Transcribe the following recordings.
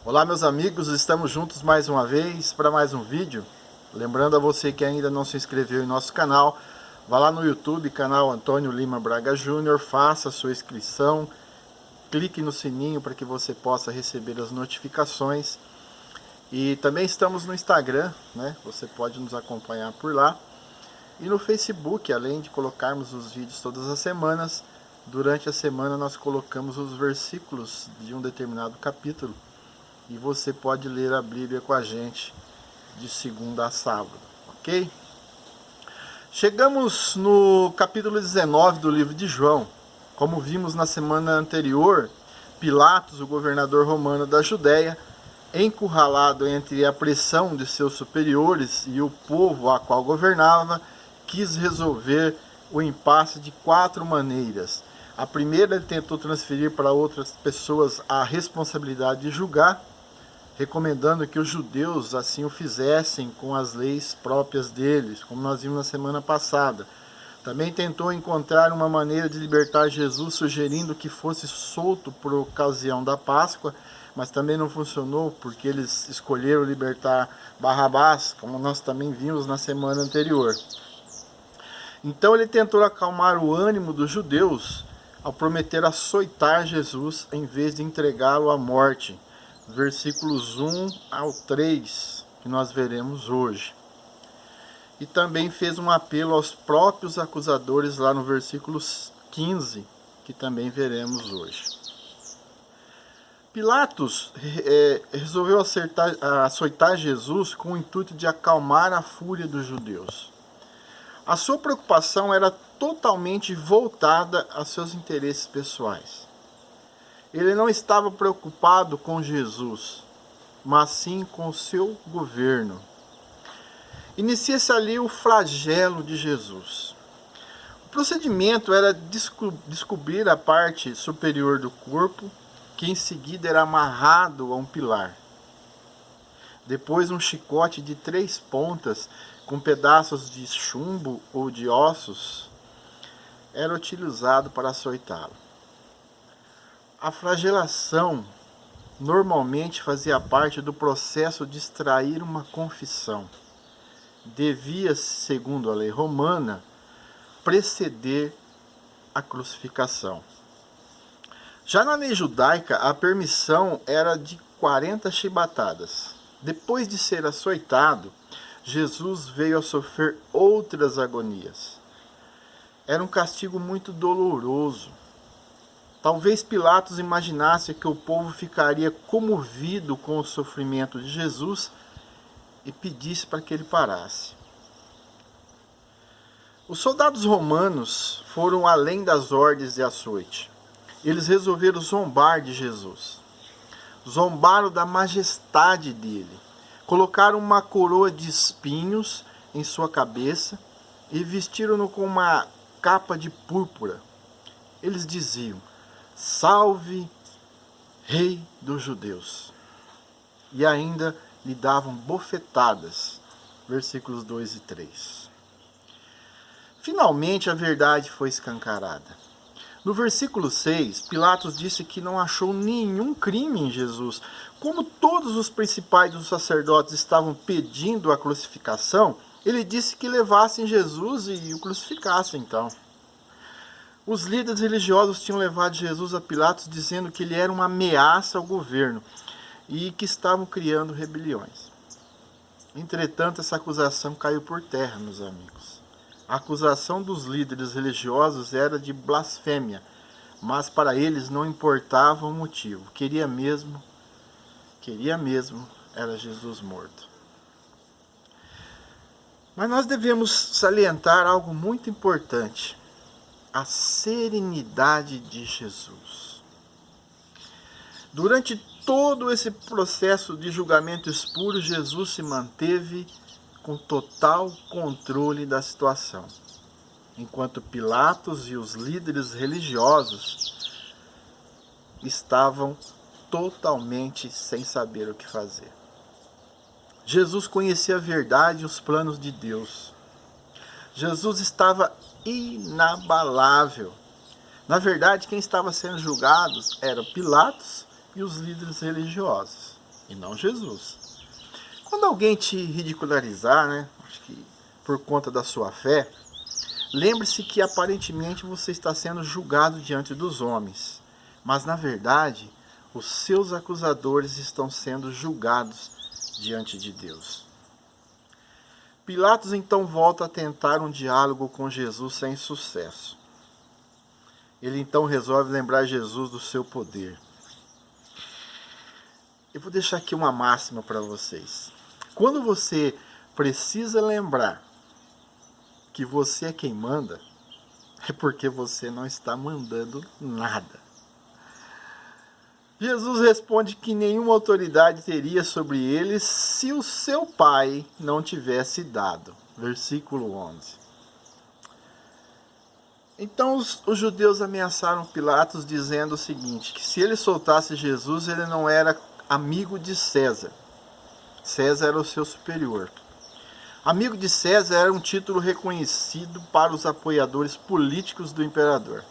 Olá meus amigos, estamos juntos mais uma vez para mais um vídeo. Lembrando a você que ainda não se inscreveu em nosso canal, vá lá no YouTube, canal Antônio Lima Braga Júnior, faça a sua inscrição, clique no sininho para que você possa receber as notificações. E também estamos no Instagram, né? Você pode nos acompanhar por lá. E no Facebook, além de colocarmos os vídeos todas as semanas, durante a semana nós colocamos os versículos de um determinado capítulo. E você pode ler a Bíblia com a gente de segunda a sábado, ok? Chegamos no capítulo 19 do livro de João. Como vimos na semana anterior, Pilatos, o governador romano da Judéia, encurralado entre a pressão de seus superiores e o povo a qual governava, quis resolver o impasse de 4 maneiras. A primeira, ele tentou transferir para outras pessoas a responsabilidade de julgar, recomendando que os judeus assim o fizessem com as leis próprias deles, como nós vimos na semana passada. Também tentou encontrar uma maneira de libertar Jesus, sugerindo que fosse solto por ocasião da Páscoa, mas também não funcionou, porque eles escolheram libertar Barrabás, como nós também vimos na semana anterior. Então ele tentou acalmar o ânimo dos judeus ao prometer açoitar Jesus em vez de entregá-lo à morte. Versículos 1 ao 3, que nós veremos hoje. E também fez um apelo aos próprios acusadores lá no versículo 15, que também veremos hoje. Pilatos resolveu açoitar Jesus com o intuito de acalmar a fúria dos judeus. A sua preocupação era totalmente voltada a seus interesses pessoais. Ele não estava preocupado com Jesus, mas sim com o seu governo. Inicia-se ali o flagelo de Jesus. O procedimento era descobrir a parte superior do corpo, que em seguida era amarrado a um pilar. Depois um chicote de 3 pontas, com pedaços de chumbo ou de ossos, era utilizado para açoitá-lo. A flagelação normalmente fazia parte do processo de extrair uma confissão. Devia, segundo a lei romana, preceder a crucificação. Já na lei judaica, a permissão era de 40 chibatadas. Depois de ser açoitado, Jesus veio a sofrer outras agonias. Era um castigo muito doloroso. Talvez Pilatos imaginasse que o povo ficaria comovido com o sofrimento de Jesus e pedisse para que ele parasse. Os soldados romanos foram além das ordens de açoite. Eles resolveram zombar de Jesus. Zombaram da majestade dele. Colocaram uma coroa de espinhos em sua cabeça e vestiram-no com uma capa de púrpura. Eles diziam: "Salve, Rei dos Judeus!" E ainda lhe davam bofetadas. Versículos 2 e 3. Finalmente a verdade foi escancarada. No versículo 6, Pilatos disse que não achou nenhum crime em Jesus. Como todos os principais dos sacerdotes estavam pedindo a crucificação, ele disse que levassem Jesus e o crucificassem então. Os líderes religiosos tinham levado Jesus a Pilatos dizendo que ele era uma ameaça ao governo e que estavam criando rebeliões. Entretanto, essa acusação caiu por terra, meus amigos. A acusação dos líderes religiosos era de blasfêmia, mas para eles não importava o motivo. Queria mesmo, era Jesus morto. Mas nós devemos salientar algo muito importante: a serenidade de Jesus. Durante todo esse processo de julgamento espúrio, Jesus se manteve com total controle da situação, enquanto Pilatos e os líderes religiosos estavam totalmente sem saber o que fazer. Jesus conhecia a verdade e os planos de Deus. Jesus estava inabalável. Na verdade, quem estava sendo julgado eram Pilatos e os líderes religiosos. e não Jesus. Quando alguém te ridicularizar, né, acho que por conta da sua fé, lembre-se que aparentemente você está sendo julgado diante dos homens, mas na verdade os seus acusadores estão sendo julgados diante de Deus. Pilatos então volta a tentar um diálogo com Jesus sem sucesso. Ele então resolve lembrar Jesus do seu poder. Eu vou deixar aqui uma máxima para vocês. Quando você precisa lembrar que você é quem manda, é porque você não está mandando nada. Jesus responde que nenhuma autoridade teria sobre ele se o seu pai não tivesse dado. Versículo 11. Então os judeus ameaçaram Pilatos dizendo o seguinte, que se ele soltasse Jesus, ele não era amigo de César. César era o seu superior. Amigo de César era um título reconhecido para os apoiadores políticos do imperador.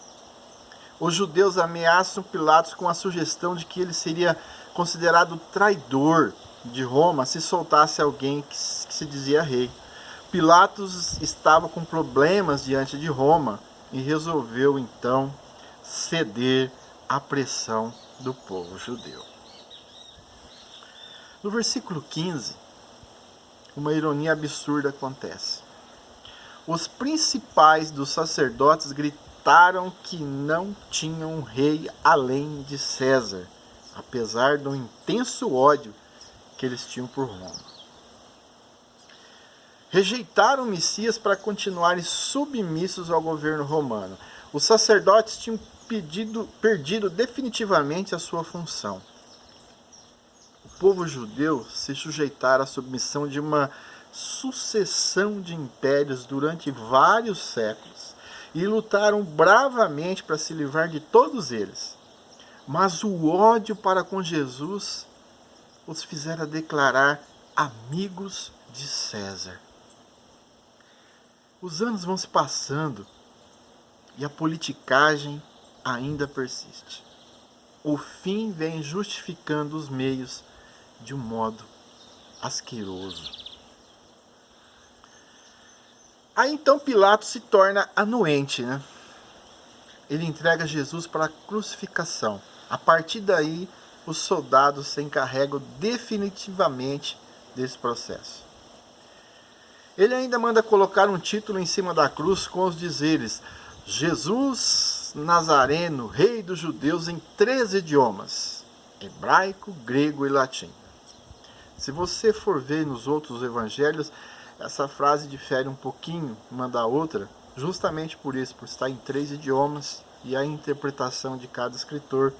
Os judeus ameaçam Pilatos com a sugestão de que ele seria considerado traidor de Roma se soltasse alguém que se dizia rei. Pilatos estava com problemas diante de Roma e resolveu então ceder à pressão do povo judeu. No versículo 15, uma ironia absurda acontece. Os principais dos sacerdotes gritaram que não tinham um rei além de César, apesar do intenso ódio que eles tinham por Roma. Rejeitaram o Messias para continuarem submissos ao governo romano. Os sacerdotes tinham perdido definitivamente a sua função. O povo judeu se sujeitara à submissão de uma sucessão de impérios durante vários séculos e lutaram bravamente para se livrar de todos eles. Mas o ódio para com Jesus os fizera declarar amigos de César. Os anos vão se passando e a politicagem ainda persiste. O fim vem justificando os meios de um modo asqueroso. Aí então Pilatos se torna anuente, né? Ele entrega Jesus para a crucificação. A partir daí, os soldados se encarregam definitivamente desse processo. Ele ainda manda colocar um título em cima da cruz com os dizeres: Jesus Nazareno, Rei dos Judeus, em 3 idiomas: hebraico, grego e latim. Se você for ver nos outros evangelhos, essa frase difere um pouquinho uma da outra, justamente por isso, por estar em 3 idiomas, e a interpretação de cada escritor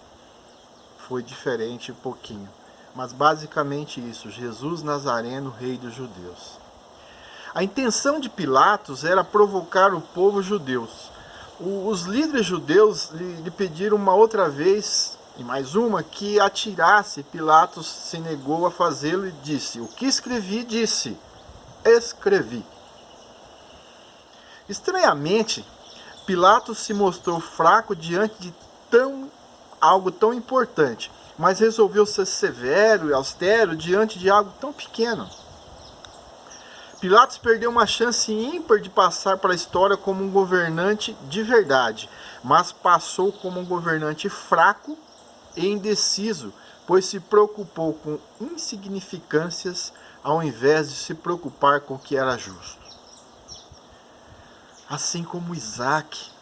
foi diferente um pouquinho. Mas basicamente isso: Jesus Nazareno, Rei dos Judeus. A intenção de Pilatos era provocar o povo judeu. Os líderes judeus lhe pediram uma outra vez, e mais uma, que atirasse. Pilatos se negou a fazê-lo e disse: o que escrevi, disse, escrevi. Estranhamente, Pilatos se mostrou fraco diante de algo tão importante, mas resolveu ser severo e austero diante de algo tão pequeno. Pilatos perdeu uma chance ímpar de passar para a história como um governante de verdade, mas passou como um governante fraco e indeciso, pois se preocupou com insignificâncias ao invés de se preocupar com o que era justo. Assim como Isaac,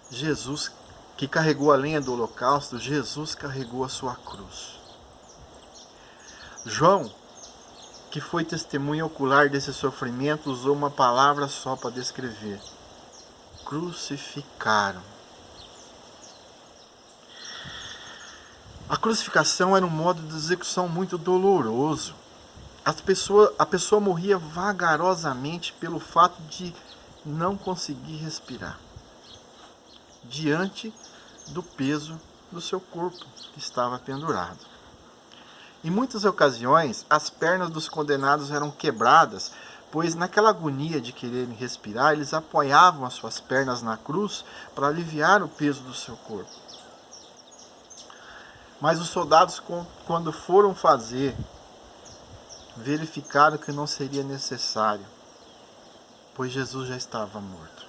Jesus, que carregou a lenha do holocausto, Jesus carregou a sua cruz. João, que foi testemunha ocular desse sofrimento, usou uma palavra só para descrever: crucificaram. A crucificação era um modo de execução muito doloroso. A pessoa morria vagarosamente pelo fato de não conseguir respirar, diante do peso do seu corpo que estava pendurado. Em muitas ocasiões, as pernas dos condenados eram quebradas, pois naquela agonia de quererem respirar, eles apoiavam as suas pernas na cruz para aliviar o peso do seu corpo. Mas os soldados, quando foram fazer, verificaram que não seria necessário, pois Jesus já estava morto.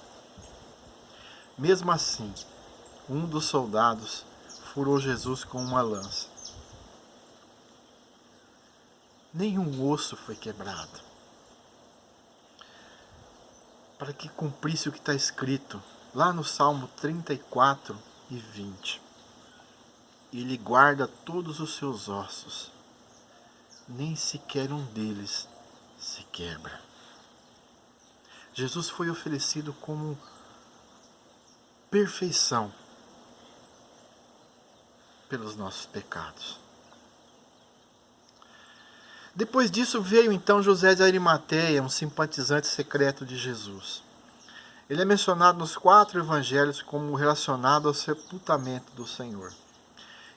Mesmo assim, um dos soldados furou Jesus com uma lança. Nenhum osso foi quebrado, para que cumprisse o que está escrito lá no Salmo 34 e 20. Ele guarda todos os seus ossos, nem sequer um deles se quebra. Jesus foi oferecido como perfeição pelos nossos pecados. Depois disso veio então José de Arimateia, um simpatizante secreto de Jesus. Ele é mencionado nos 4 evangelhos como relacionado ao sepultamento do Senhor.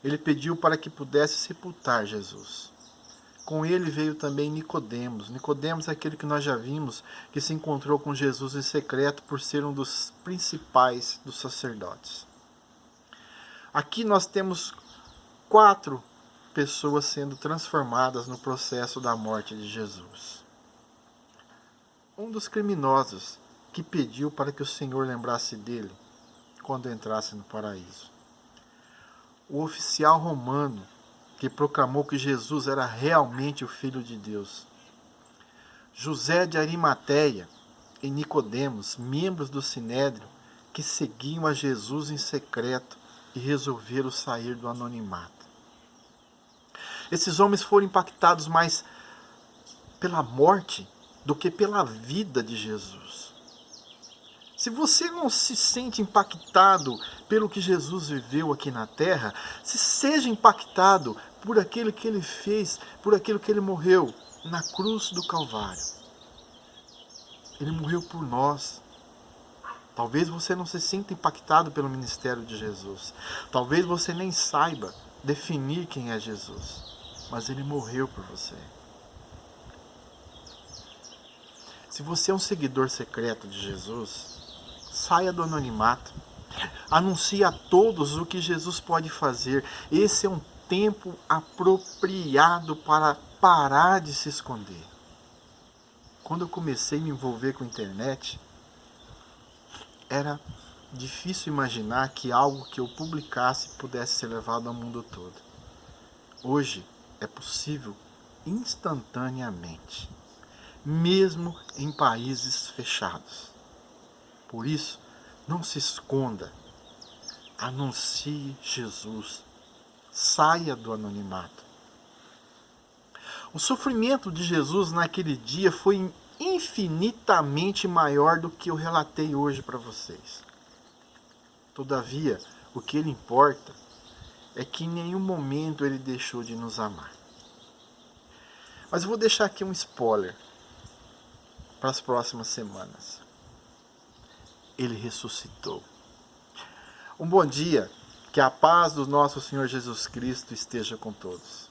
Ele pediu para que pudesse sepultar Jesus. Com ele veio também Nicodemos. Nicodemos é aquele que nós já vimos, que se encontrou com Jesus em secreto por ser um dos principais dos sacerdotes. Aqui nós temos 4 pessoas sendo transformadas no processo da morte de Jesus. Um dos criminosos que pediu para que o Senhor lembrasse dele quando entrasse no paraíso. O oficial romano que proclamou que Jesus era realmente o Filho de Deus. José de Arimateia e Nicodemos, membros do Sinédrio, que seguiam a Jesus em secreto e resolveram sair do anonimato. Esses homens foram impactados mais pela morte do que pela vida de Jesus. Se você não se sente impactado pelo que Jesus viveu aqui na terra, se seja impactado por aquilo que ele fez, por aquilo que ele morreu na cruz do Calvário. Ele morreu por nós. Talvez você não se sinta impactado pelo ministério de Jesus. Talvez você nem saiba definir quem é Jesus. Mas ele morreu por você. Se você é um seguidor secreto de Jesus, saia do anonimato. Anuncie a todos o que Jesus pode fazer. Esse é um tempo apropriado para parar de se esconder. Quando eu comecei a me envolver com a internet, era difícil imaginar que algo que eu publicasse pudesse ser levado ao mundo todo. Hoje é possível instantaneamente, mesmo em países fechados. Por isso, não se esconda. Anuncie Jesus. Saia do anonimato. O sofrimento de Jesus naquele dia foi infinitamente maior do que eu relatei hoje para vocês. Todavia, o que ele importa é que em nenhum momento ele deixou de nos amar. Mas eu vou deixar aqui um spoiler para as próximas semanas. Ele ressuscitou. Um bom dia, que a paz do nosso Senhor Jesus Cristo esteja com todos.